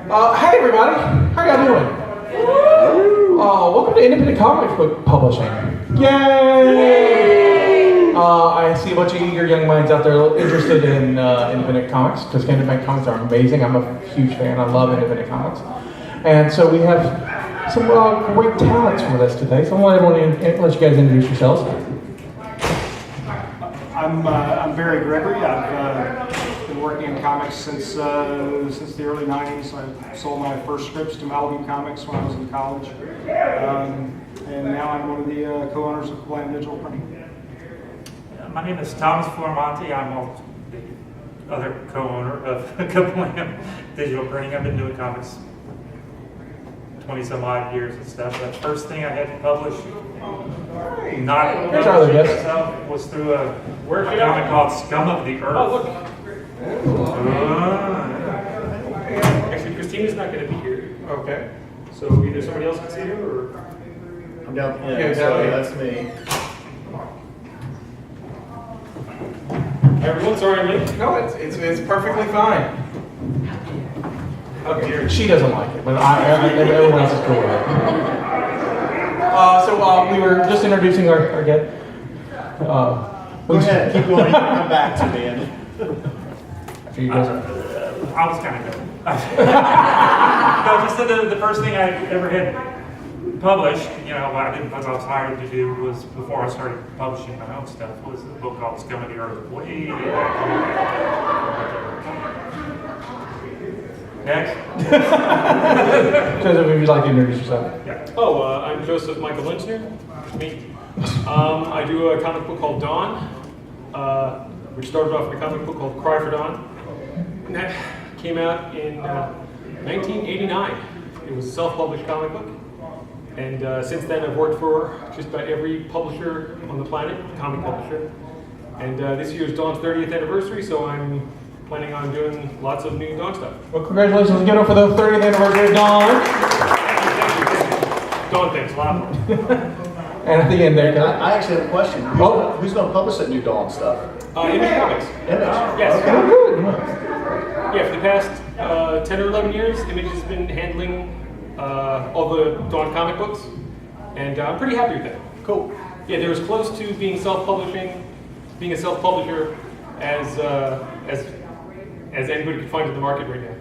Hey everybody, how y'all doing? Welcome to Independent Comic Book Publishing. Yay! I see a bunch of eager young minds out there interested in independent comics, because independent comics are amazing. I'm a huge fan. I love independent comics. And so we have some great talents with us today. So I want to let you guys introduce yourselves. I'm Gregory. I've been working in comics since the early '90s. I sold my first scripts to Malibu Comics when I was in college, and now I'm one of the co-owners of Kablam Digital Printing. My name is Thomas Florimonte. I'm also the other co-owner of Kablam Digital Printing. I've been doing comics 20 some odd years and stuff. The first thing I had to publish, not publishing myself, was through a comic called Scum of the Earth. Oh, look. Actually, Christina's not going to be here. Okay. So either somebody else can see her or... I'm down the end, Yeah, so that's me. Everyone, sorry I'm late. No, it's perfectly fine. Okay. She doesn't like it, but everyone else is cool with it. So we were just introducing our guest. Go ahead, keep going. You can come back to me. After you guys. I was kind of good. No, just the first thing I ever had published, what I did because I was hired to do was, before I started publishing my own stuff, was a book called Scum of the Earth. Way back. Next. Joseph, if you'd like to introduce yourself. Yeah. Oh, I'm Joseph Michael Linser. Me. I do a comic book called Dawn, which started off in a comic book called Cry for Dawn. And that came out in 1989. It was a self-published comic book. And since then, I've worked for just about every publisher on the planet, comic publisher. And this year is Dawn's 30th anniversary, so I'm planning on doing lots of new Dawn stuff. Well, congratulations again for the 30th anniversary of Dawn. Dawn things, a lot more. And at the end there, I actually have a question. Who's going to publish that new Dawn stuff? Image Comics. Image? Yes. Okay, good. Yeah, for the past 10 or 11 years, Image has been handling all the Dawn comic books, and I'm pretty happy with that. Cool. Yeah, they're as close to being a self-publisher as anybody could find in the market right now.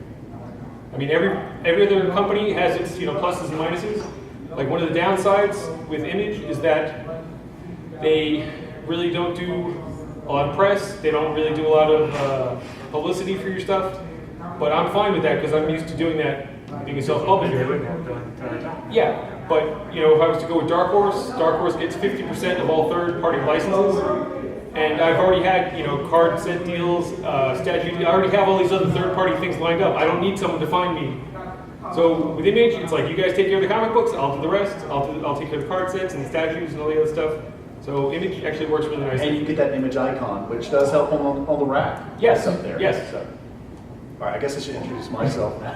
I mean, every other company has its pluses and minuses. Like, one of the downsides with Image is that they really don't do a lot of press. They don't really do a lot of publicity for your stuff. But I'm fine with that because I'm used to doing that being a self-publisher. Yeah, but if I was to go with Dark Horse gets 50% of all third-party licenses. And I've already had, card set deals, statue deals. I already have all these other third-party things lined up. I don't need someone to find me. So with Image, it's like, you guys take care of the comic books, I'll do the rest. I'll take care of the card sets and the statues and all the other stuff. So Image actually works really nicely. And you get that Image icon, which does help on the rack. Yes, up there. yes. So, all right, I guess I should introduce myself now.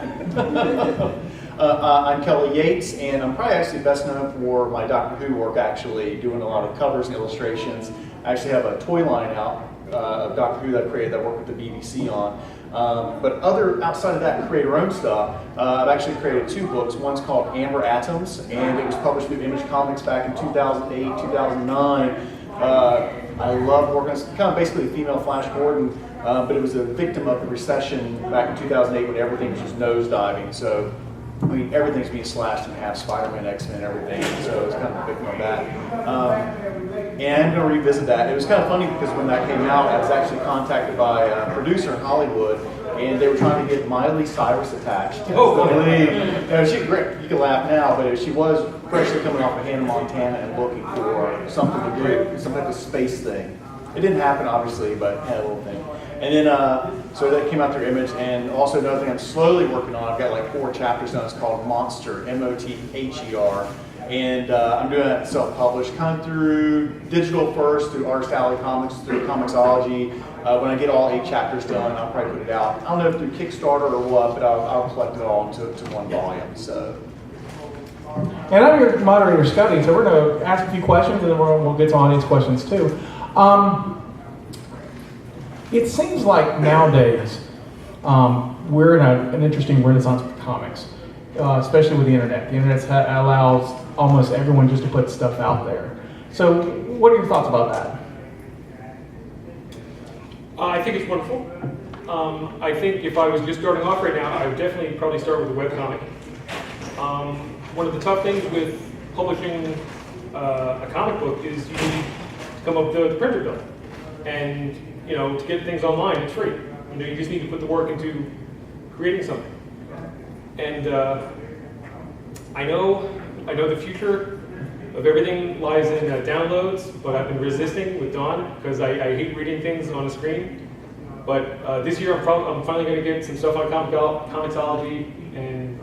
I'm Kelly Yates, and I'm probably actually best known for my Doctor Who work, actually doing a lot of covers and illustrations. I actually have a toy line out of Doctor Who that I created that I work with the BBC on. But outside of that, create our own stuff. I've actually created 2 books. One's called Amber Atoms, and it was published through Image Comics back in 2008, 2009. I love working on kind of basically a female Flash Gordon, but it was a victim of the recession back in 2008 when everything was just nosediving. So, I mean, everything's being slashed in half, Spider-Man, X-Men, everything. So it's kind of a victim of that. And I'm going to revisit that. It was kind of funny because when that came out, I was actually contacted by a producer in Hollywood, and they were trying to get Miley Cyrus attached to the lead. She's great. You can laugh now, but she was freshly coming off of Hannah Montana and looking for something to do, some type of space thing. It didn't happen, obviously, but had a little thing. And then, so that came out through Image, and also another thing I'm slowly working on, I've got like 4 chapters now, it's called Monster, M-O-T-H-E-R. And I'm doing that self-published, kind of through digital first, through Artist Alley Comics, through Comixology. When I get all 8 chapters done, I'll probably put it out. I don't know if through Kickstarter or what, but I'll collect it all into one volume. So. And I'm your moderator, Scotty, so we're going to ask a few questions, and then we'll get to audience questions too. It seems like nowadays we're in an interesting renaissance for comics, especially with the internet. The internet allows almost everyone just to put stuff out there. So what are your thoughts about that? I think it's wonderful. I think if I was just starting off right now, I would definitely probably start with a webcomic. One of the tough things with publishing a comic book is you need to come up with the printer bill. And, you know, to get things online, it's free. You know, you just need to put the work into creating something. And I know the future of everything lies in downloads, but I've been resisting with Dawn because I hate reading things on a screen. But this year I'm finally going to get some stuff on Comixology and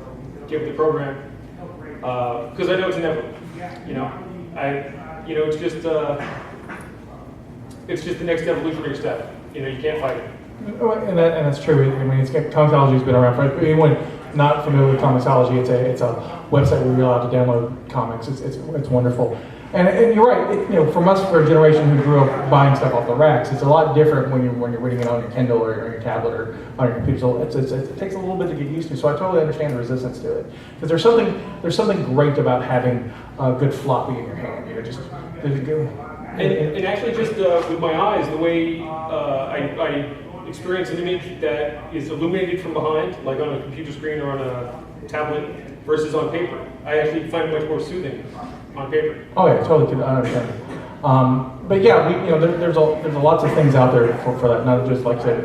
give it the program because I know it's inevitable. You know, it's just the next evolutionary step. You know, you can't fight it. And that's true. I mean, Comixology's been around for anyone not familiar with Comixology. It's a website where you're allowed to download comics. It's wonderful. And you're right. For a generation who grew up buying stuff off the racks, it's a lot different when you're reading it on your Kindle or your tablet or on your computer. So it takes a little bit to get used to. So I totally understand the resistance to it because there's something great about having a good floppy in your hand. And actually, just with my eyes, the way I experience an image that is illuminated from behind, like on a computer screen or on a tablet, versus on paper, I actually find it much more soothing on paper. Oh yeah, totally. I understand. But yeah, there's lots of things out there for that. Not just like I said,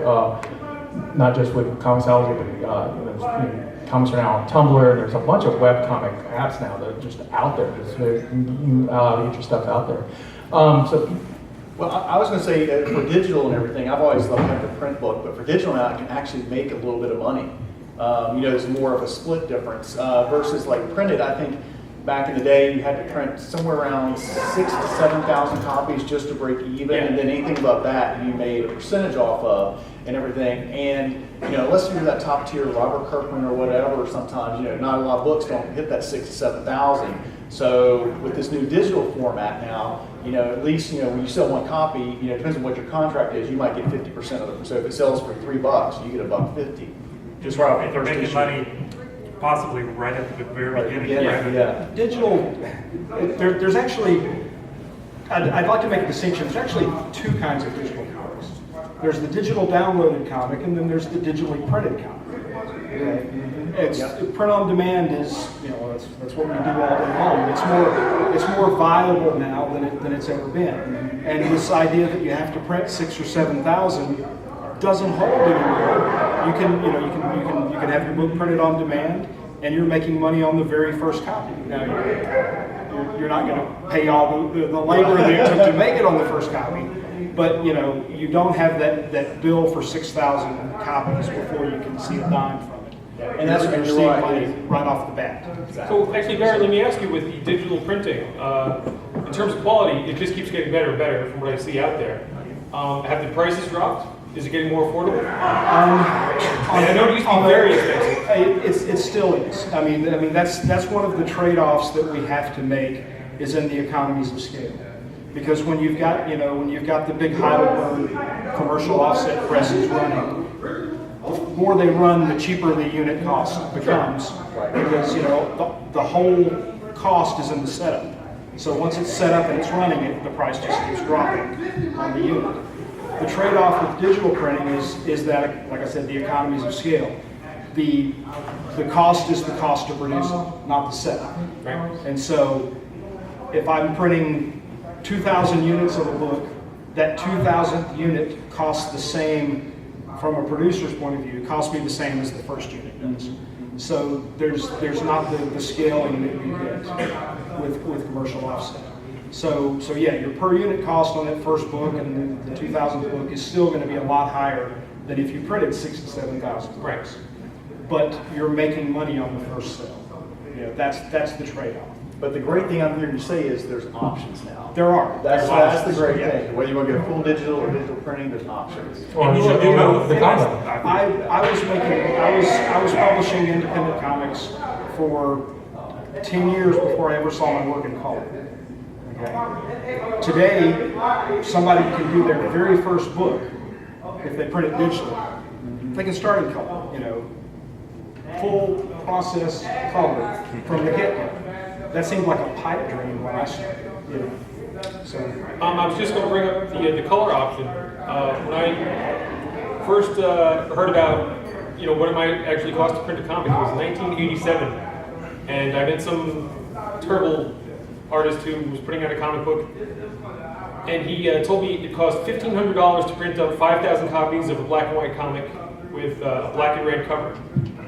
not just with Comixology, but comics are now on Tumblr. There's a bunch of webcomic apps now that are just out there. You get your stuff out there. Well, I was going to say for digital and everything, I've always loved having the print book, but for digital now, I can actually make a little bit of money. There's more of a split difference versus like printed. I think back in the day, you had to print somewhere around 6,000 to 7,000 copies just to break even, and then anything above that, you made a percentage off of and everything. And unless you're that top tier Robert Kirkman or whatever, sometimes not a lot of books don't hit that 6,000 to 7,000. So with this new digital format now, at least when you sell one copy, it depends on what your contract is. You might get 50% of it. So if it sells for $3, you get $1.50. Just right off the They're first making issue. money possibly right at the very beginning. Yeah. Digital, there's actually, I'd like to make a distinction. There's actually two kinds of digital comics. There's the digital downloaded comic, and then there's the digitally printed comic. Okay? Print on demand is, that's what we do all day long. It's more viable now than it's ever been. And this idea that you have to print 6,000 or 7,000 doesn't hold anymore. You can have your book printed on demand, and you're making money on the very first copy. Now you're not going to pay all the labor that it took to make it on the first copy, but you don't have that bill for 6,000 copies before you can see a dime from it. And that's when you're seeing money right off the bat. So actually, Barry, let me ask you with the digital printing, in terms of quality, it just keeps getting better and better from what I see out there. Have the prices dropped? Is it getting more affordable? I know it used to be very expensive. It still is. I mean that's one of the trade-offs that we have to make is in the economies of scale. Because when you've got the big Heidelberg commercial offset presses running, the more they run, the cheaper the unit cost becomes. Because the whole cost is in the setup. So once it's set up and it's running, the price just keeps dropping on the unit. The trade-off with digital printing is that, like I said, the economies of scale. The cost is the cost to produce it, not the setup. Right. And so if I'm printing 2,000 units of a book, that 2,000th unit costs the same, from a producer's point of view, costs me the same as the first unit does. So there's not the scaling that you get with commercial offset. So yeah, your per unit cost on that first book and the 2,000th book is still going to be a lot higher than if you printed 6,000 to 7,000 books. But you're making money on the first sale. That's the trade-off. But the great thing I'm hearing you say is there's options now. There are. That's the great thing. Whether you want to get full digital or digital printing, there's options. And you should do both. I was publishing independent comics for 10 years before I ever saw my work in color. Okay. Today, somebody can do their very first book if they print it digitally. They can start in color. you know, full process color from the get-go. That seemed like a pipe dream when I started, you know. So, I was just going to bring up the color option. When I first heard about, you know, what it might actually cost to print a comic, it was 1987, and I met some terrible artist who was putting out a comic book, and he told me it cost $1,500 to print up 5,000 copies of a black and white comic with a black and red cover.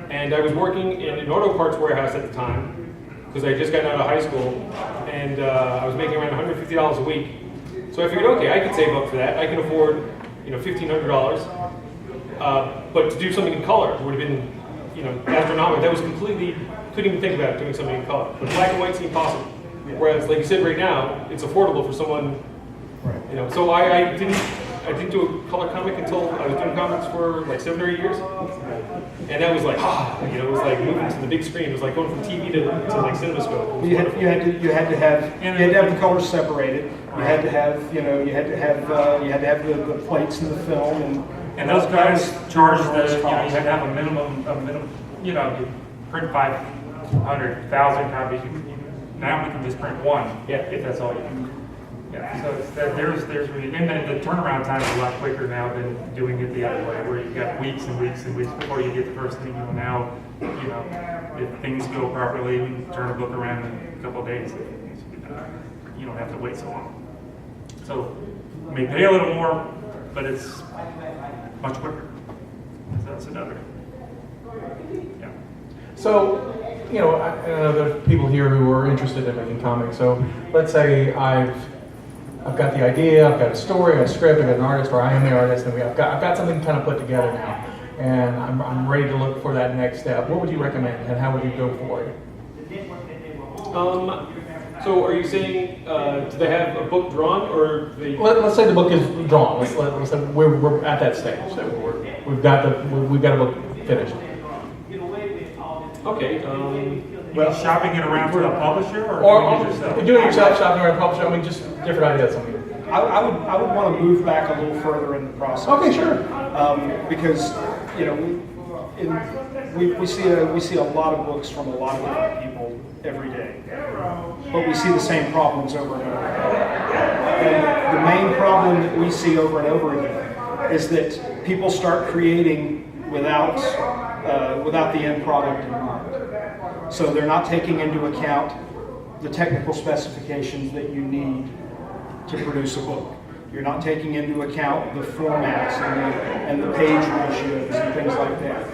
And I was working in an auto parts warehouse at the time, because I had just gotten out of high school, and I was making around $150 a week. So I figured, okay, I could save up for that. I can afford, you know, $1,500. But to do something in color would have been, you know, astronomical. That was completely, couldn't even think about doing something in color. But black and white seemed possible. Whereas, like you said, right now, it's affordable for someone, you know. So I didn't do a color comic until I was doing comics for like 7 or 8 years. And that was like, you know, it was like moving to the big screen. It was like going from TV to like CinemaScope. you had to have the colors separated. You had to have, you know, you had to have the plates in the film, And those guys charge the, you know, you had to have a minimum, you know, you print 500,000 copies. Now we can just print one, if that's all you need. Yeah, so it's there's really, and then the turnaround time is a lot quicker now than doing it the other way, where you've got weeks and weeks and weeks before you get the first thing. You know, now, you know, if things go properly, we can turn a book around in a couple of days. You don't have to wait so long. So, you may pay a little more, but it's much quicker. So that's another. Yeah. So, you know, I know there's people here who are interested in making comics. So let's say I've got the idea, I've got a story, a script, I've got an artist, or I am the artist, and I've got something kind of put together now, and I'm ready to look for that next step. What would you recommend, and how would you go for it? So are you saying, do they have a book drawn, or they? Let's say the book is drawn. Let's say we're at that stage. So we've got a book finished. Okay. Well, shopping it around for a publisher, or doing it yourself? Doing it yourself, shopping around a publisher. I mean, just different ideas. I mean, I would want to move back a little further in the process. Okay, sure. Because, you know, we see a lot of books from a lot of different people every day, but we see the same problems over and over again. And the main problem that we see over and over again is that people start creating without the end product in mind. So they're not taking into account the technical specifications that you need to produce a book. You're not taking into account the formats and the page ratios and things like that.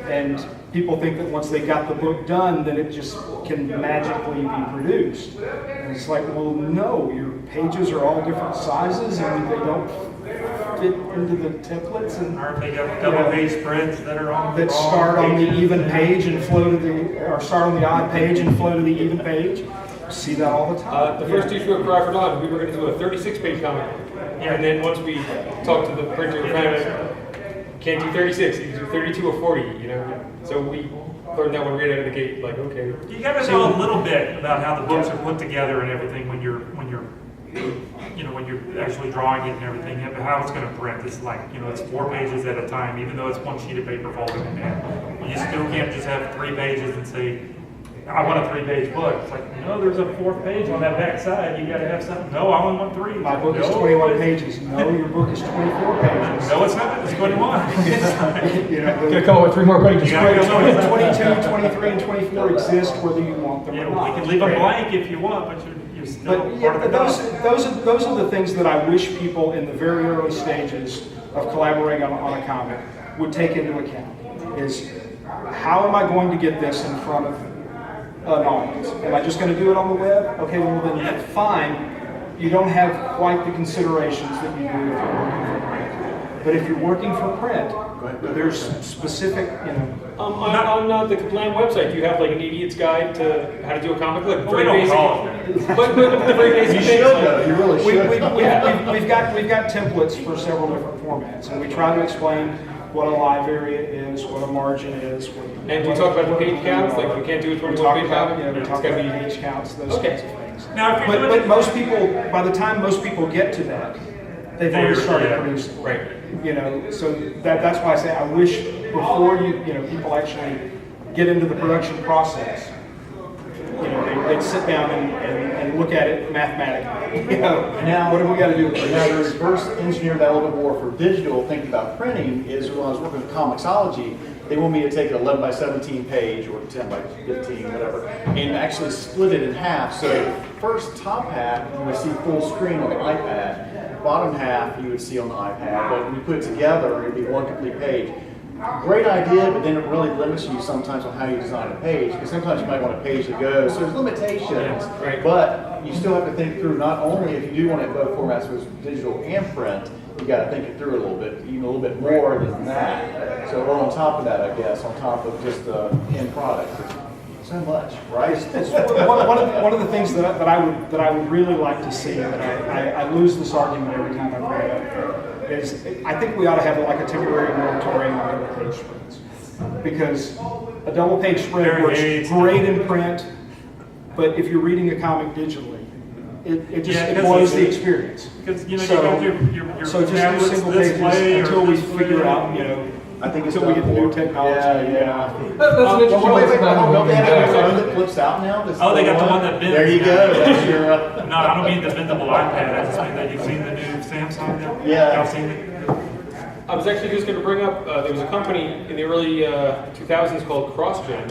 And people think that once they got the book done, then it just can magically be produced. And it's like, well, no, your pages are all different sizes and they don't fit into the templates. And Aren't they got double page spreads that are on that start on the even page and flow to the, or start on the odd page and flow to the even page? See that all the time. The first issue of Cry for Dawn, we were going to do a 36-page comic. And then once we talked to the printer, we found out can't do 36, you can do 32 or 40, you know. So we learned that one right out of the gate, like, okay. You got to know a little bit about how the books are put together and everything when you're actually drawing it and everything, how it's going to print. It's like, you know, it's 4 pages at a time, even though it's one sheet of paper folded in half. You still can't just have 3 pages and say, I want a 3-page book. It's like, no, there's a 4th page on that back side. You got to have something. No, I only want 3. My book is 21 pages. No, your book is 24 pages. No, it's not. It's 21. You know, Gonna come up with 3 more pages. You gotta go. 22, 23, and 24 exist whether you want them or You not. can leave a blank if you want, but you're still But part of the those are the things that I wish people in the very early stages of collaborating on a comic would take into account. Is how am I going to get this in front of an audience? Am I just going to do it on the web? Okay, well then fine. You don't have quite the considerations that you do if you're working for print. But if you're working for print, there's specific, you know. On the Kablam website, do you have like an idiot's guide to how to do a comic? Like we don't call it. but the very basic You things. should though, you really should. We've got templates for several different formats, and we try to explain what a live area is, what a margin is. And do you talk about the page counts? Like we can't do a We 21 talk page about, comic? we talk about page counts, those Okay. kinds of things. Now, if you're But doing most people, by the time most people get to that, they've already started producing. Right. So that's why I say I wish before people actually get into the production process, they'd sit down and look at it mathematically. Now, what have we got to do? Now, the reverse engineer that a little bit more for digital, thinking about printing, is when I was working with Comixology, they want me to take an 11 by 17 page or 10 by 15, whatever, and actually split it in half. So first top half, you would see full screen on the iPad. Bottom half, you would see on the iPad. But when you put it together, it'd be one complete page. Great idea, but then it really limits you sometimes on how you design a page, because sometimes you might want a page that goes. So there's limitations, right. But you still have to think through, not only if you do want it in both formats, so it's digital and print, you got to think it through a little bit, even a little bit more than that. So on top of that, I guess, on top of just the end product, so much, right? It's one of the things that I would really like to see, and I lose this argument every time I bring it up, is I think we ought to have like a temporary moratorium on double page spreads, because a double page spread works great in print, but if you're reading a comic digitally, it blows the experience. Because you got your so just do tablets single this way pages until we this figure way. out, I think it's until we get the new done for. technology. Yeah. That's an interesting way to Don't they have a phone that flips out now? Oh, they got the one that bends. There you go. That's your, No, I don't mean the bendable iPad. I just mean that you've seen the new Samsung. Yeah. Y'all seen it? I was actually just going to bring up, there was a company in the early 2000s called CrossGen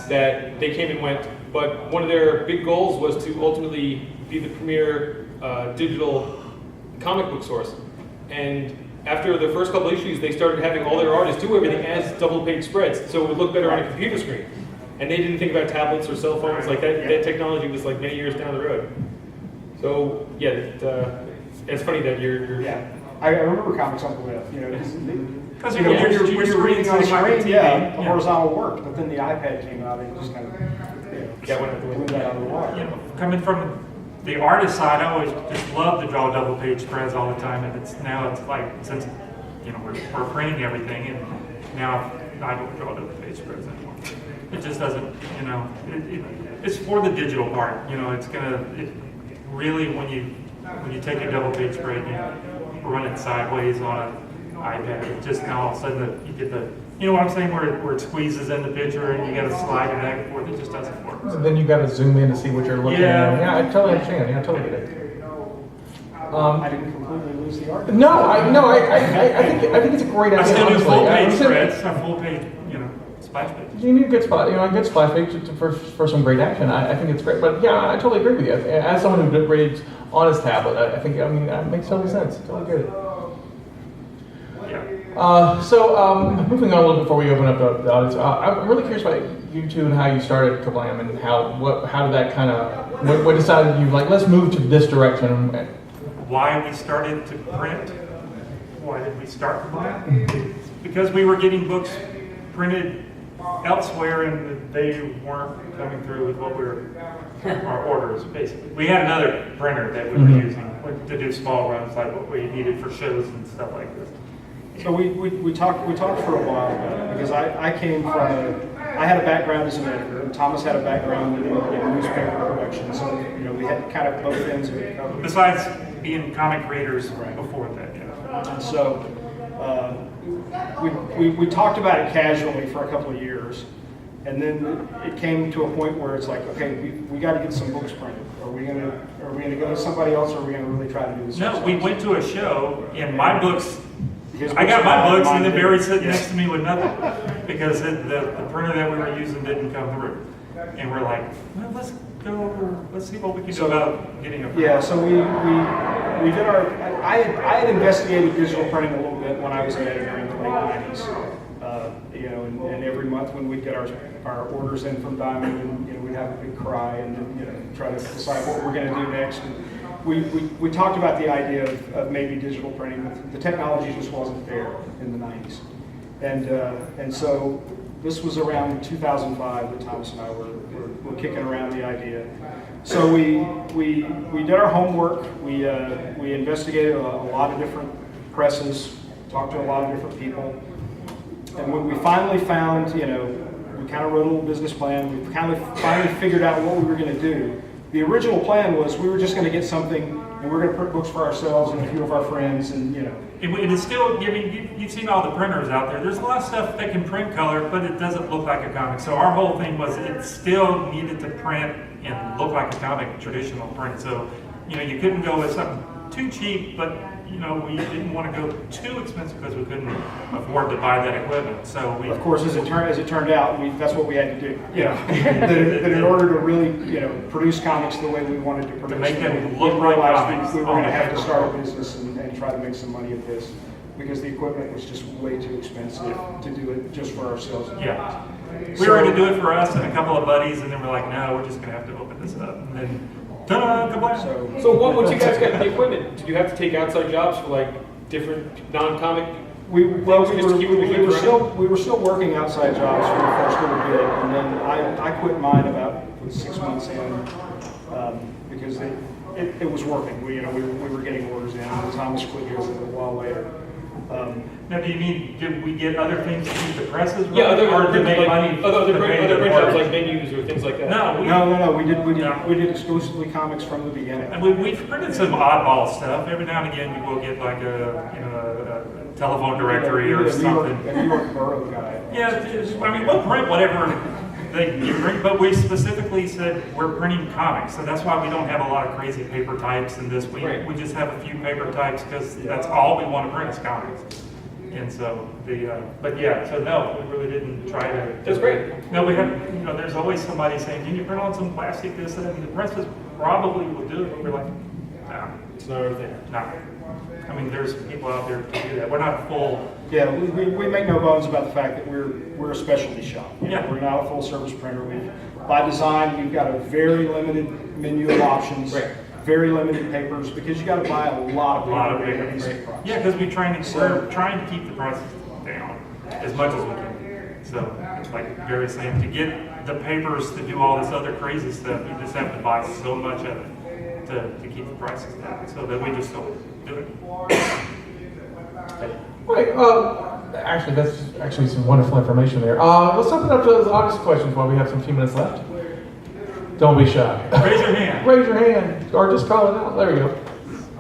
that they came and went, but one of their big goals was to ultimately be the premier digital comic book source. And after the first couple issues, they started having all their artists do everything as double-page spreads, so it would look better on a computer screen. And they didn't think about tablets or cell phones like that. That technology was like many years down the road. So yeah, it's funny that you're Yeah. I remember comics on the web, Because when you're reading on the screen, TV, the horizontal worked, but then the iPad came out and it just kind of, blew that out of the water. Coming from the artist side, I always just love to draw double page spreads all the time, and it's like since we're printing everything, and now I don't draw double page spreads anymore. It just doesn't, it's for the digital part. It's really when you take a double page spread and you run it sideways on an iPad, it just now all of a sudden you get the, what I'm saying, where it squeezes in the picture and you got to slide it back and forth. It just doesn't work. So then you got to zoom in to see what you're looking at. Yeah, I totally understand. Yeah, I totally get it. I didn't completely lose the argument. No, I think it's a great idea. I still do honestly. full page I'm saying- spreads, a full page, splash page. You need a good spot, a good splash page for some great action. I think it's great, but yeah, I totally agree with you. As someone who reads on his tablet, I think that makes total sense. Totally get it. So moving on a little before we open up the audience, I'm really curious about you two and how you started Kablam and how did that kind of what decided you let's move to this direction. Why we started to print? Why did we start Kablam? Because we were getting books printed elsewhere and they weren't coming through with what our orders basically. We had another printer that we were using to do small runs like what we needed for shows and stuff like this. So we talked for a while about it, because I came from I had a background as an editor, and Thomas had a background in newspaper production, so we had kind of both ends of it covered. Besides being comic creators before that, And so we talked about it casually for a couple of years, and then it came to a point where it's like, okay, we got to get some books printed. Are we gonna go to somebody else, or are we gonna really try to do this? No, ourselves? we went to a show and my books. His I got my books and then mine Barry didn't. sitting next to me with nothing because the printer that we were using didn't come through. And we're like, well, let's see what we can do about getting a printer. Yeah, so we did I had investigated digital printing a little bit when I was an editor in the late 90s. And every month when we'd get our orders in from Diamond, and we'd have a big cry and then try to decide what we're going to do next. And we talked about the idea of maybe digital printing. The technology just wasn't there in the 90s. And so this was around 2005 that Thomas and I were kicking around the idea. So we did our homework. We investigated a lot of different presses, talked to a lot of different people. And when we finally found, we kind of wrote a little business plan. We kind of finally figured out what we were going to do. The original plan was we were just going to get something and we're going to print books for ourselves and a few of our friends, and It is still, I mean, you've seen all the printers out there. There's a lot of stuff that can print color, but it doesn't look like a comic. So our whole thing was it still needed to print and look like a comic, traditional print. So, you couldn't go with something too cheap, but, we didn't want to go too expensive because we couldn't afford to buy that equipment. So we, of course, as it turned out, that's what we had to do. Yeah. that in order to really, produce comics the way we wanted to produce make them we look like realized comics we were on going to the have to paper. start a business and try to make some money at this, because the equipment was just way too expensive to do it just for ourselves. yeah. We were going to do it for us and a couple of buddies, and then we're like, no, we're just going to have to open this up. And then, ta-da, kablam. So once you guys got the equipment, did you have to take outside jobs for like different non-comic? We were still working outside jobs for the first little bit, and then I quit mine about 6 months in because it was working. We were getting orders in, and Thomas quit his a little while later. Now, do you mean, did we get other things to keep the presses running? Yeah, other or to make like, money? other to print pay the jobs mortgage? like menus or things like that. No, We did exclusively comics from the beginning. and we've printed some oddball stuff. Every now and again, you will get like a telephone directory or something. A New York Borough guy. Yeah, I mean, we'll print whatever you print, but we specifically said we're printing comics, so that's why we don't have a lot of crazy paper types in this. Right. We just have a few paper types because that's all we want to print is comics. And so but yeah, so no, we really didn't try to. That's great. No, we have, there's always somebody saying, can you print on some plastic, this, and the presses probably will do it, but we're like, nah, It's not our thing. nah. I mean, there's people out there to do that. We're not full. Yeah, we make no bones about the fact that we're a specialty shop. Yeah. We're not a full service printer. By design, we've got a very limited menu of options. Right. Very limited papers, because you got to buy a lot of paper to make these products. Yeah, because we're trying to keep the prices down as much as we can. So, like Gary was saying, to get the papers to do all this other crazy stuff, you just have to buy so much of it to keep the prices down. So that we just don't do it. Right. Actually, that's actually some wonderful information there. Let's open up to those August questions while we have some few minutes left. Don't be shy. Raise your hand. Raise your hand, or just call it out. There we go.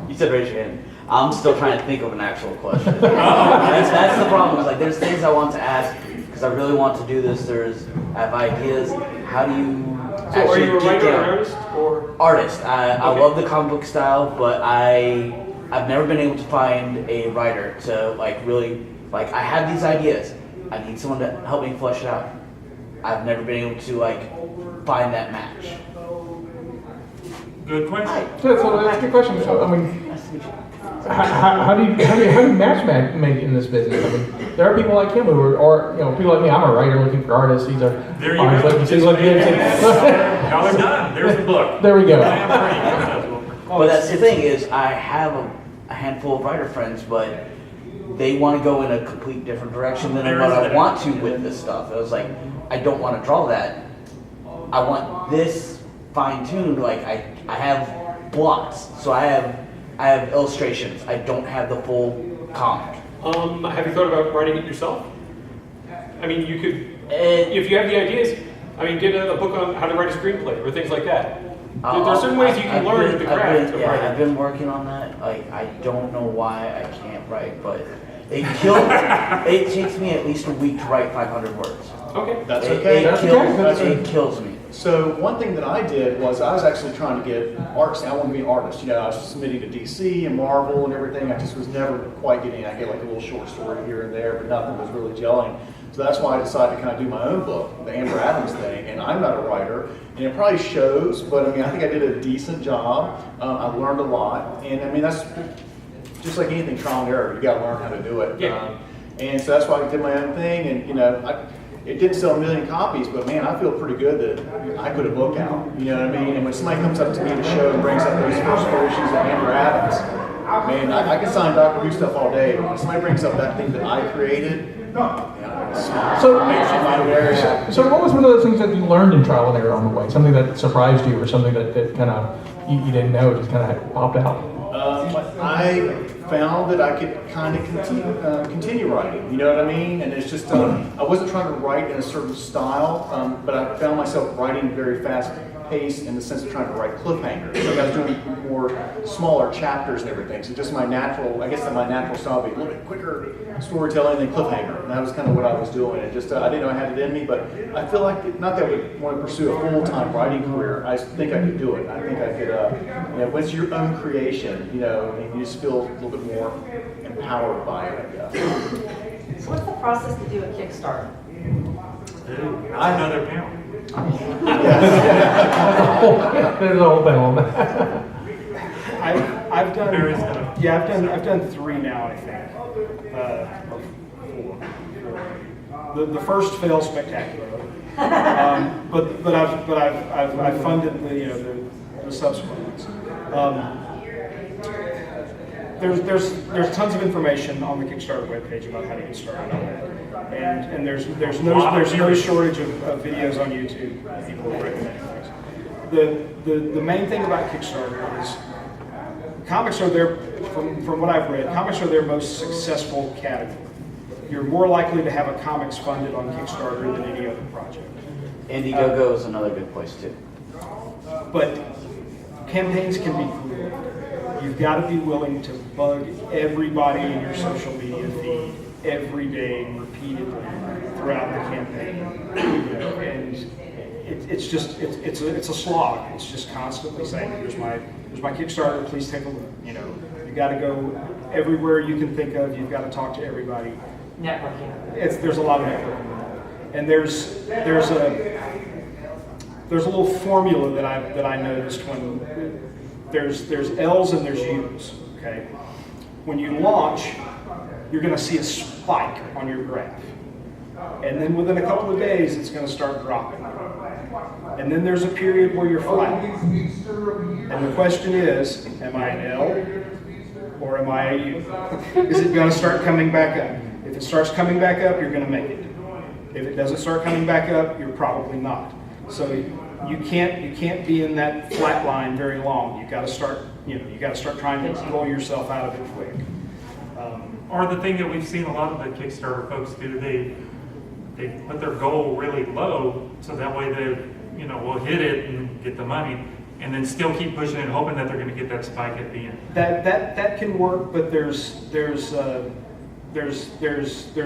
You said raise your hand. I'm still trying to think of an actual question. That's the problem. Is like there's things I want to ask because I really want to do this. I have ideas. How do you So are actually you a get writer or down? an artist or? Artist. I Okay. love the comic book style, but I've never been able to find a writer to really I have these ideas. I need someone to help me flesh it out. I've never been able to find that match. Good question. Hi. So that's a good question. So, I mean, Nice to meet you. how do you match make in this business? I mean, there are people like him who are, or people like me. I'm a writer looking for artists. These are There you artists go. looking for like Y'all are done. There's the book. There we go. I am pretty. But that's the thing is, I have a handful of writer friends, but they want to go in a complete different direction than There what is I that. want to with this stuff. It was like, I don't want to draw that. I want this fine-tuned. Like I have blocks, so I have illustrations. I don't have the full comic. Have you thought about writing it yourself? I mean, you could, And if you have the ideas, I mean, get a book on how to write a screenplay or things like that. There are certain ways you can learn the craft of I've writing. been working on that. I don't know why I can't write, but it kills. It takes me at least a week to write 500 words. Okay. That's It- okay. That's okay. That's It kills me. So one thing that I did was I was actually trying to get artists. I wanted to be an artist. I was submitting to DC and Marvel and everything. I just was never quite getting. I get like a little short story here and there, but nothing was really gelling. So that's why I decided to kind of do my own book, the Amber Adams thing. And I'm not a writer, and it probably shows. But I mean, I think I did a decent job. I learned a lot, and I mean that's just like anything, trial and error. You got to learn how to do it. Yeah. And so that's why I did my own thing, and it didn't sell a million copies, but man, I feel pretty good that I put a book out. You know what I mean? And when somebody comes up to me at a show and brings up those first 4 issues of Amber Adams, man, I can sign Dr. Who stuff all day. But when somebody brings up that thing that I created, So, I'm very happy. so what was one of those things that you learned in trial and error on the way? Something that surprised you, or something that kind of you didn't know, just kind of popped out? I found that I could kind of continue writing, you know what I mean? And it's just, I wasn't trying to write in a certain style, but I found myself writing very fast pace in the sense of trying to write cliffhangers. So I was doing more smaller chapters and everything. So just my natural, I guess that my natural style would be a little bit quicker storytelling than cliffhanger. And that was kind of what I was doing. And just, I didn't know I had it in me, but I feel like, not that I would want to pursue a full-time writing career, I think I could do it. I think I could, once your own creation, you just feel a little bit more empowered by it, I guess. So what's the process to do a Kickstarter? That's another panel. There's a whole thing on that. I've done, Various stuff. yeah, I've done 3 now, I think, or 4. The first failed spectacularly, but I've funded the subsequent ones. There's tons of information on the Kickstarter webpage about how to get started on that, and there's no shortage of videos on YouTube. People recommend things. The main thing about Kickstarter is comics are their, from what I've read, comics are their most successful category. You're more likely to have a comics funded on Kickstarter than any other project. Indiegogo is another good place too. But campaigns can be grueling. You've got to be willing to bug everybody in your social media feed every day, repeatedly throughout the campaign. And it's a slog. It's just constantly saying, "Here's my Kickstarter. Please take a look." You got to go everywhere you can think of. You've got to talk to everybody. Networking. There's a lot of networking, and there's a little formula that I noticed when there's L's and there's U's. Okay, when you launch, you're going to see a spike on your graph, and then within a couple of days, it's going to start dropping, and then there's a period where you're flat. And the question is, am I an L or am I a U? Is it going to start coming back up? If it starts coming back up, you're going to make it. If it doesn't start coming back up, you're probably not. So you can't be in that flat line very long. You got to start trying to pull yourself out of it quick. Or the thing that we've seen a lot of the Kickstarter folks do, they put their goal really low, so that way they will hit it and get the money, and then still keep pushing it, hoping that they're going to get that spike at the end. That can work, but there's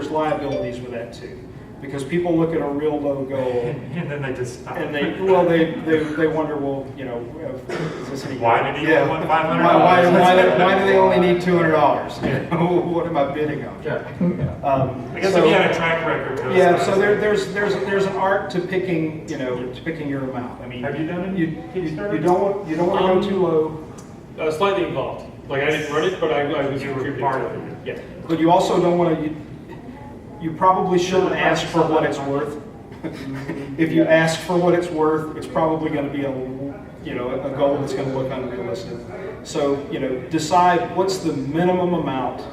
liabilities with that too, because people look at a real low goal And then they just stop. and they wonder, well, is this any? Why did he only want $500? Why do they only need $200? What am I bidding on? I guess if you had a track record. So there's an art to picking your amount. I mean, Have you done any you Kickstarter? don't want to go too low. Slightly involved. Like I didn't run it, but I was You were contributing part to of it. it. Yeah. But you also don't want to. You probably shouldn't ask for what it's worth. If you ask for what it's worth, it's probably going to be a goal that's going to look unrealistic. So decide what's the minimum amount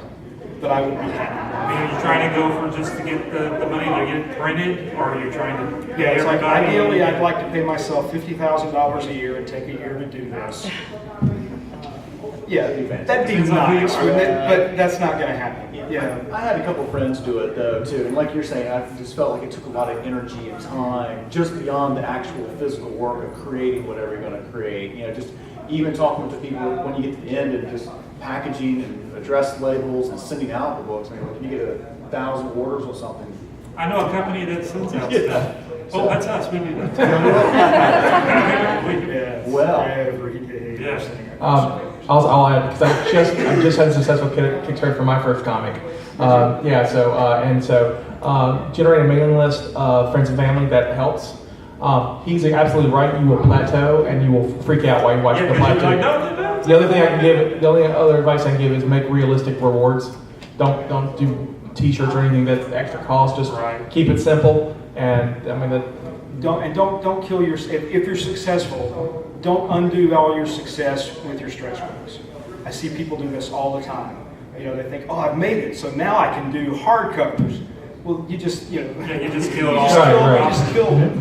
that I would be happy. I mean, are you trying to go for just to get the money to get it printed, or are you trying to Yeah, pay it's like everybody? ideally I'd like to pay myself $50,000 a year and take a year to do this. Yeah, that'd be nice, wouldn't it? But that's not going to happen. Yeah. I had a couple friends do it though too, and like you're saying, I just felt like it took a lot of energy and time, just beyond the actual physical work of creating whatever you're going to create. Just even talking with the people when you get to the end and just packaging and address labels and sending out the books. I mean, can you get 1,000 orders or something? I know a company that sends out Yeah. stuff. Oh, that's us. We do that. Yeah. Well. Every day. Yes. I'll add, because I just had a successful Kickstarter for my first comic. Generating a mailing list of friends and family, that helps. He's absolutely right. You will plateau and you will freak out while you watch the plateau. No. The only other advice I can give is make realistic rewards. Don't do T-shirts or anything that's extra cost. Just keep it simple. And I mean Don't kill your. If you're successful, don't undo all your success with your stretch goals. I see people do this all the time. They think, oh, I've made it, so now I can do hardcovers. Well, you just you just kill it all. You just killed it.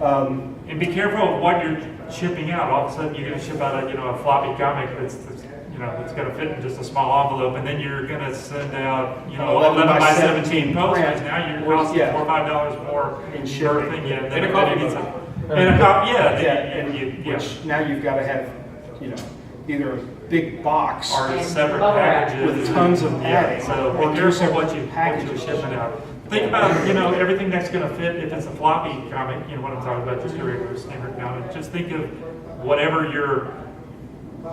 And be careful of what you're shipping out. All of a sudden, you're going to ship out a floppy comic that's going to fit in just a small envelope, and then you're going to send out 11 by 17 posters. Now you're costing $4 or $5 more in per shipping. thing. Yeah, And a coffee mug. And a copy, yeah, Yeah, which now you've got to have, either a big box Or And separate bubble wrap. packages. with tons of Yeah, padding, so or be two careful separate what you're packages. shipping out. Think about, everything that's gonna fit, if it's a floppy comic, what I'm talking about, just your regular standard comic, just think of whatever your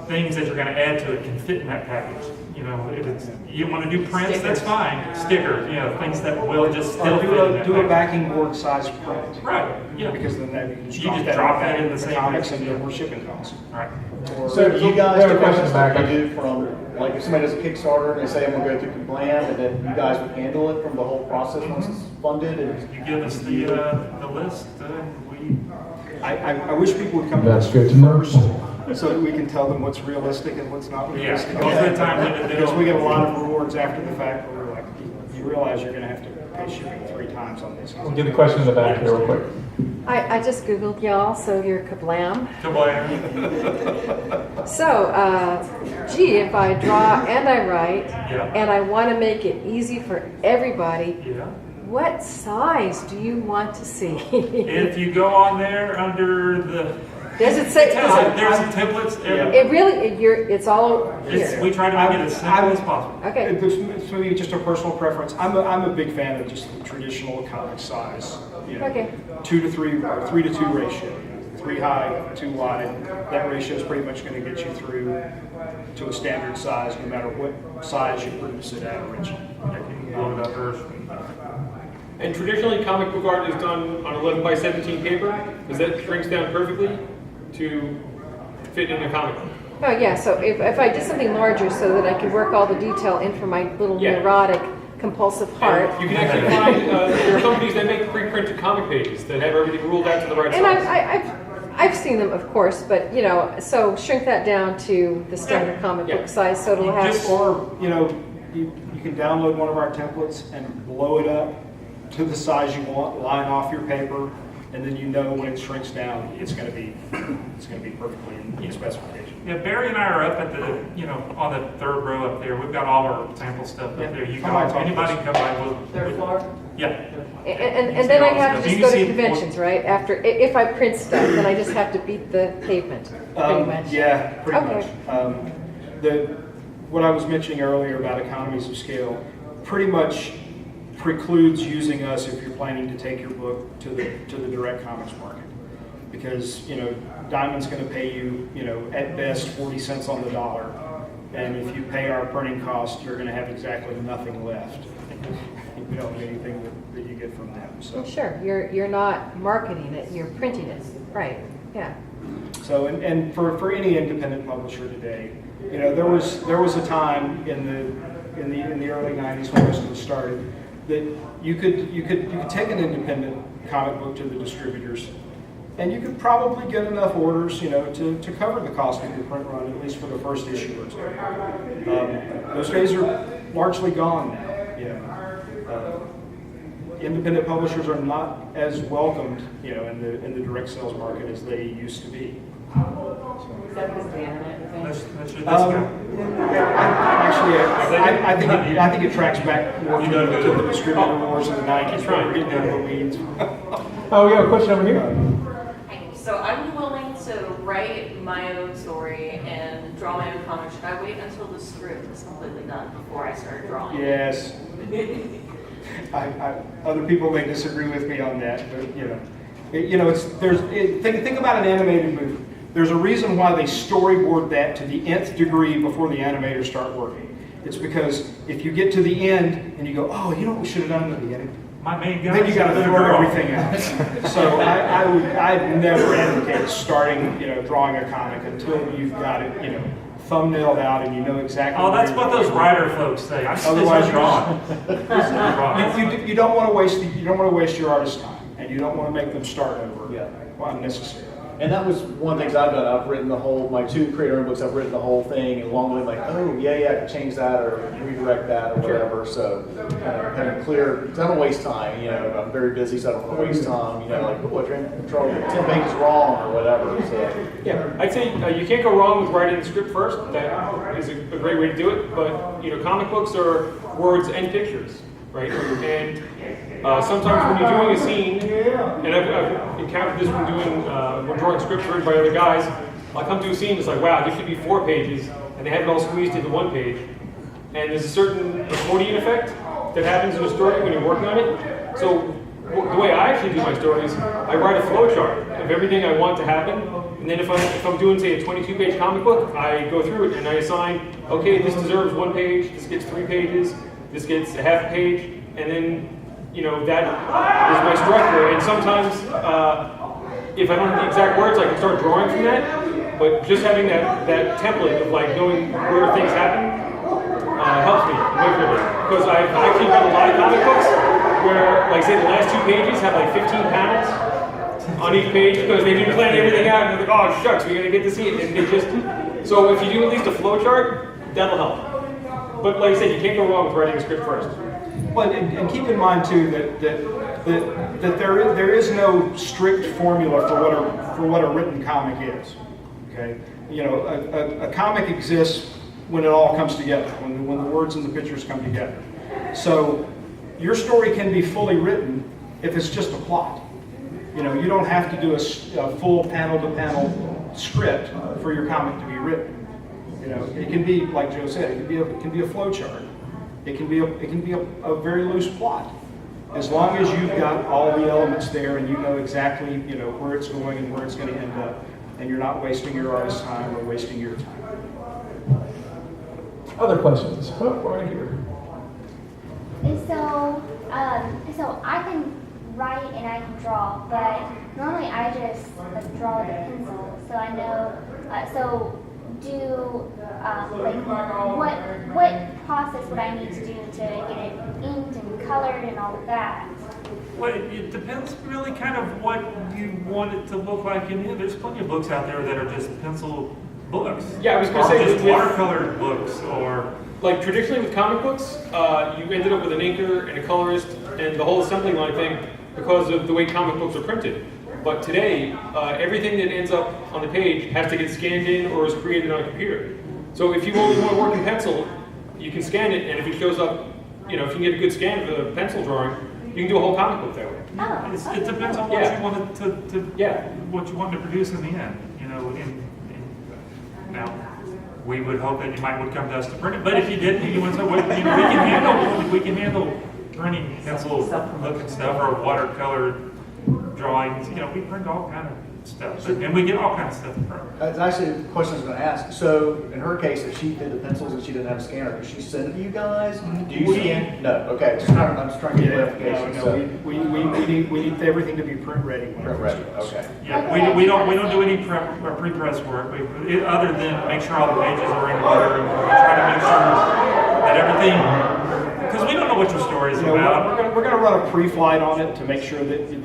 things that you're gonna add to it can fit in that package. If it's, you wanna do prints, that's fine, stickers, things that will just still Or fit in that do a package. backing board size print. Right, yeah. Because then that, you You just just drop drop that that in into the the same comics place. and no more shipping costs. Right. So do you guys we have a do question stuff back. you do from, like if somebody does a Kickstarter and they say I'm gonna go through Kablam, and then you guys would handle it from the whole process once it's funded and? You give us the list, we, I wish people would come to That's us good to know. first, so that we can tell them what's realistic and what's not realistic. most of the time they Because we don't- get a lot of rewards after the fact, where we're like, you realize you're gonna have to pay shipping 3 times on this. We'll get the question in the back here real quick. I just Googled y'all, so you're Kablam. Kablam. So, gee, if I draw and I write, Yeah. and I want to make it easy for everybody, Yeah. what size do you want to see? If you go on there under the, Does it say? there's some templates. It really, it's all here. We try to make it as simple as possible. Okay. It's maybe just a personal preference. I'm a big fan of just the traditional comic size. Okay. 2 to 3 or 3 to 2 ratio. 3 high, 2 wide. That ratio is pretty much going to get you through to a standard size, no matter what size you produce it at originally. Blow it up first. And traditionally, comic book art is done on 11 by 17 paper. Does that shrinks down perfectly to fit in a comic book? Oh, yeah, so if I did something larger so that I could work all the detail in for my little Yeah. neurotic, compulsive heart. And you can actually find, there are companies that make pre-printed comic pages that have everything ruled out to the right And size. I've seen them, of course, but so shrink that down to the standard comic book size, so it'll have. Or, you can download one of our templates and blow it up to the size you want, line off your paper, and then when it shrinks down, it's going to be perfectly in specification. Yeah, Barry and I are up at the, on the 3rd row up there. We've got all our sample stuff up there. You Come by, can, talk to anybody us. can come by. Third floor? Yeah. And then I have to just You go can to see- conventions, right? If I print stuff, then I just have to beat the pavement, pretty much. Yeah, pretty Okay. much. What I was mentioning earlier about economies of scale pretty much precludes using us if you're planning to take your book to the direct comics market, because Diamond's going to pay you at best 40 cents on the dollar, and if you pay our printing cost, you're going to have exactly nothing left. You don't get anything that you get from them. So. Well, sure, you're not marketing it, you're printing it, right? Yeah. So, and for any independent publisher today, there was a time in the early '90s when this was started that you could take an independent comic book to the distributors, and you could probably get enough orders, to cover the cost of the print run, at least for the first issue or 2. Those days are largely gone now. Independent publishers are not as welcomed, in the direct sales market as they used to be. Is that because of the internet thing? That's your discount. I think it tracks back more to the distributor wars in the 90s. Where we're getting into the weeds. Oh, we have a question over here. So I'm willing to write my own story and draw my own comic. Should I wait until the script is completely done before I start drawing? Yes. Other people may disagree with me on that, but think about an animated movie. There's a reason why they storyboard that to the nth degree before the animators start working. It's because if you get to the end and you go, oh, you know what we should have done in the beginning? My main guy. Then you got to throw everything out. So I'd never advocate starting, drawing a comic until you've got it, thumbnailed out and you know exactly. Oh, that's what those writer folks say. I just Otherwise, start drawing. you don't want to waste your artist's time, and you don't want to make them start over. Unnecessary. And that was one of the things I've done. I've written my 2 creator books. I've written the whole thing, and along the way, like, oh yeah, I can change that or redirect that or whatever. So kind of clear. Because I don't waste time. I'm very busy, so I don't want to waste time. Like, oh, I control 10 pages wrong or whatever. So Yeah, I'd say you can't go wrong with writing the script first. That is a great way to do it. But comic books are words and pictures. right? And sometimes when you're doing a scene, and I've encountered this when when drawing scripts written by other guys, I'll come to a scene, it's like, wow, there should be 4 pages, and they have it all squeezed into 1 page. And there's a certain accordion effect that happens in a story when you're working on it. So the way I actually do my stories, I write a flow chart of everything I want to happen. And then if I'm doing, say, a 22-page comic book, I go through it and I assign, okay, this deserves 1 page, this gets 3 pages, this gets a half page, and then, that is my structure. And sometimes, if I don't have the exact words, I can start drawing from that. But just having that template of like knowing where things happen helps me immeasurably. Because I've actually read a lot of comic books where, like, say, the last 2 pages have like 15 panels on each page because they didn't plan everything out, and they're like, oh shucks, we're gonna get to see it, and they just. So if you do at least a flow chart, that'll help. But like I said, you can't go wrong with writing a script first. Well, and keep in mind too that there is no strict formula for what a written comic is. Okay, a comic exists when it all comes together, when the words and the pictures come together. So your story can be fully written if it's just a plot. You don't have to do a full panel-to-panel script for your comic to be written. It can be, like Joe said, it can be a flow chart. It can be a very loose plot, as long as you've got all the elements there and you know exactly where it's going and where it's going to end up, and you're not wasting your artist's time or wasting your time. Other questions? Oh, right here. So I can write and I can draw, but normally I just draw with a pencil. So I know. What process would I need to do to get it inked and colored and all of that? Well, it depends really kind of what you want it to look like. And there's plenty of books out there that are just pencil books. Yeah, I was going to say just watercolor books, or like traditionally with comic books, you ended up with an inker and a colorist and the whole assembly line thing because of the way comic books are printed. But today, everything that ends up on the page has to get scanned in or is created on a computer. So if you only want to work in pencil, you can scan it, and if it shows up, if you can get a good scan of a pencil drawing, you can do a whole comic book that way. Oh. It depends on what you wanted to what you wanted to produce in the end. Now, we would hope that you would come to us to print it, but if you didn't, you want to say, we can handle printing pencil looking stuff or watercolor drawings. We print all kind of stuff, and we get all kinds of stuff to print. That's actually the question I was going to ask. So, in her case, if she did the pencils and she didn't have a scanner, does she send it to you guys? Do you scan? No. Okay. I'm just trying to get clarification. We need everything to be print ready. Print ready. Okay. Yeah, we don't do any prep or pre-press work. Other than make sure all the pages are in order, and we try to make sure that everything, because we don't know what your story is about. We're going to run a pre-flight on it to make sure that you've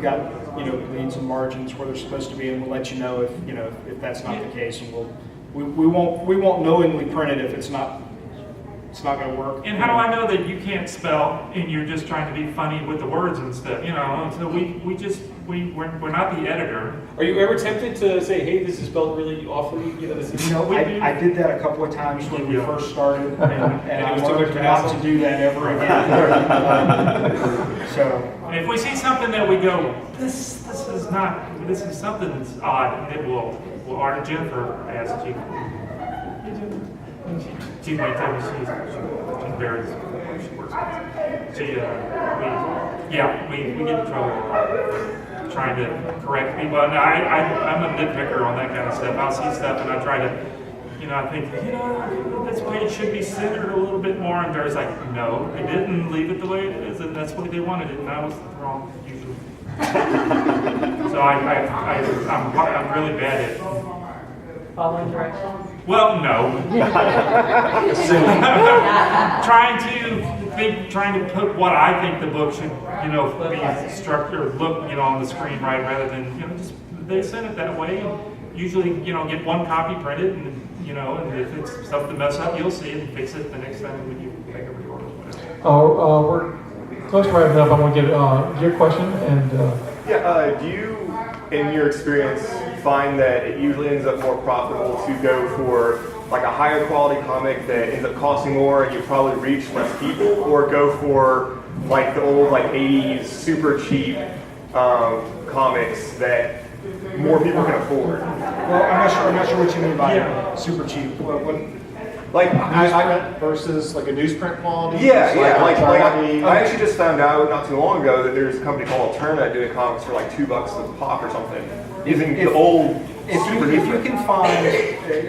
got bleeds and margins where they're supposed to be, and we'll let you know if that's not the case, and we won't knowingly print it if it's not going to work. And how do I know that you can't spell and you're just trying to be funny with the words and stuff? So we're not the editor. Are you ever tempted to say, hey, this is spelled really awfully? I did that a couple of times when we first started, and I was too much learned not to do that ever again. So. If we see something that we go, this is something that's odd, and we'll Art Jennifer ask you. She might tell me she's very she works. We get in trouble trying to correct people. And I'm a nitpicker on that kind of stuff. I'll see stuff and I try to. I think, this page should be centered a little bit more, and Barry's like, no, they didn't leave it the way it is, and that's the way they wanted it, and I was wrong, usually. So I'm really bad at Following directions? well, no. trying to put what I think the book should, be structured, look, on the screen right, rather than, just they send it that way. Usually, get one copy printed, and if it's stuff to mess up, you'll see it and fix it the next time when you make a report or whatever. We're close to wrapping up. I'm going to get your question and. Do you, in your experience, find that it usually ends up more profitable to go for like a higher quality comic that ends up costing more and you probably reach less people, or go for like the old like 80s super cheap comics that more people can afford? Well, I'm not sure what you mean by super cheap. Like Newsprint versus like a newsprint quality? Yeah, yeah. Like quality. I actually just found out not too long ago that there's a company called Alterna doing comics for like $2 a pop or something. Using the old super if you can find,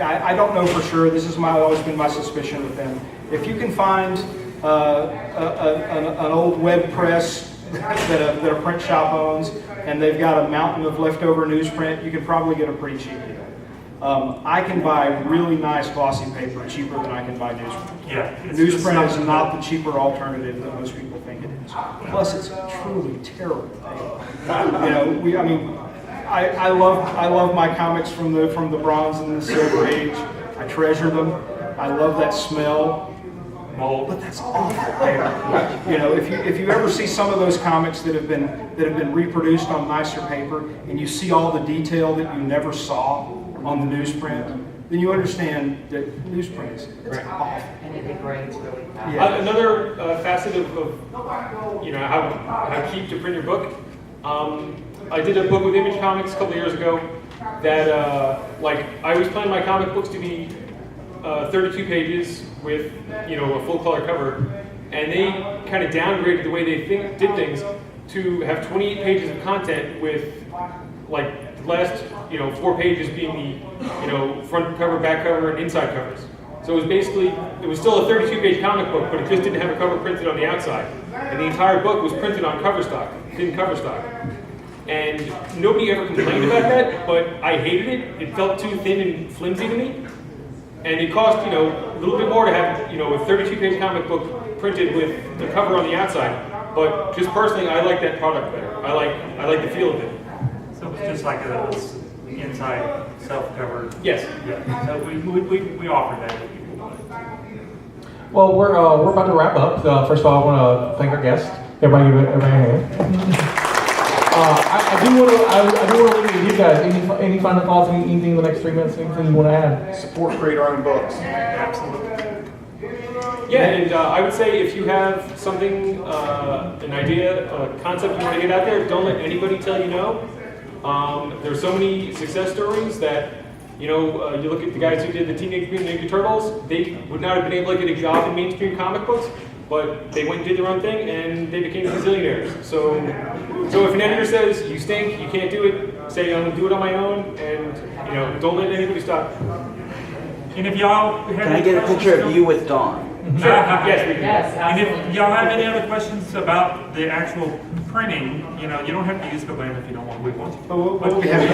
I don't know for sure. This is always been my suspicion with them. If you can find an old web press that a print shop owns, and they've got a mountain of leftover newsprint, you can probably get a pretty cheap deal. I can buy really nice glossy paper cheaper than I can buy newsprint. Yeah. Newsprint is not the cheaper alternative that most people think it is. Plus, it's truly terrible paper. I love my comics from the Bronze and the Silver Age. I treasure them. I love that smell. Mold. But that's awful paper. If you ever see some of those comics that have been reproduced on nicer paper, and you see all the detail that you never saw on the newsprint, then you understand that newsprint is awful. And it degrades really fast. Yeah. Another facet of how cheap to print your book. I did a book with Image Comics a couple years ago that I always planned my comic books to be 32 pages with a full color cover, and they kind of downgraded the way they did things to have 28 pages of content with like the last 4 pages being the front cover, back cover, and inside covers. So it was still a 32-page comic book, but it just didn't have a cover printed on the outside, and the entire book was printed on cover stock, thin cover stock. And nobody ever complained about that, but I hated it. It felt too thin and flimsy to me. And it cost, a little bit more to have, a 32-page comic book printed with the cover on the outside. But just personally, I like that product better. I like the feel of it. So it's just like a inside self-cover. Yes. Yeah. So we offer that if people want it. Well, we're about to wrap up. First of all, I want to thank our guests. Everybody give everybody a hand. I do want to leave it with you guys. Any final thoughts? Anything in the next 3 minutes? Anything you want to add? Support create our own books. Absolutely. Yeah, and I would say if you have something, an idea, a concept you want to get out there, don't let anybody tell you no. There's so many success stories that, you look at the guys who did the Teenage Mutant Ninja Turtles, they would not have been able to get a job in mainstream comic books, but they went and did their own thing and they became gazillionaires. So if an editor says, you stink, you can't do it, say, I'm going to do it on my own, and, don't let anybody stop. And if y'all have Can I get a picture of you with Dawn? Sure. Yes, we can. Yes, And absolutely. if y'all have any other questions about the actual printing, you don't have to use Kablam if you don't want. We want to. But we'll be happy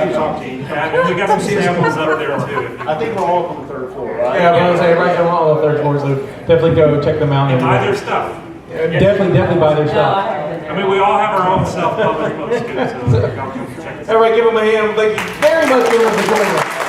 to talk to you. Yeah, we got some samples up there too. I think we're all up on the 3rd floor, right? Yeah, I was saying right now on the 3rd floor, so definitely go check them out. And buy their stuff. Definitely buy their No, I stuff. haven't been I there. mean, we all have our own self-published books too, so y'all can check us out. Everybody give them a hand. Thank you very much for joining us.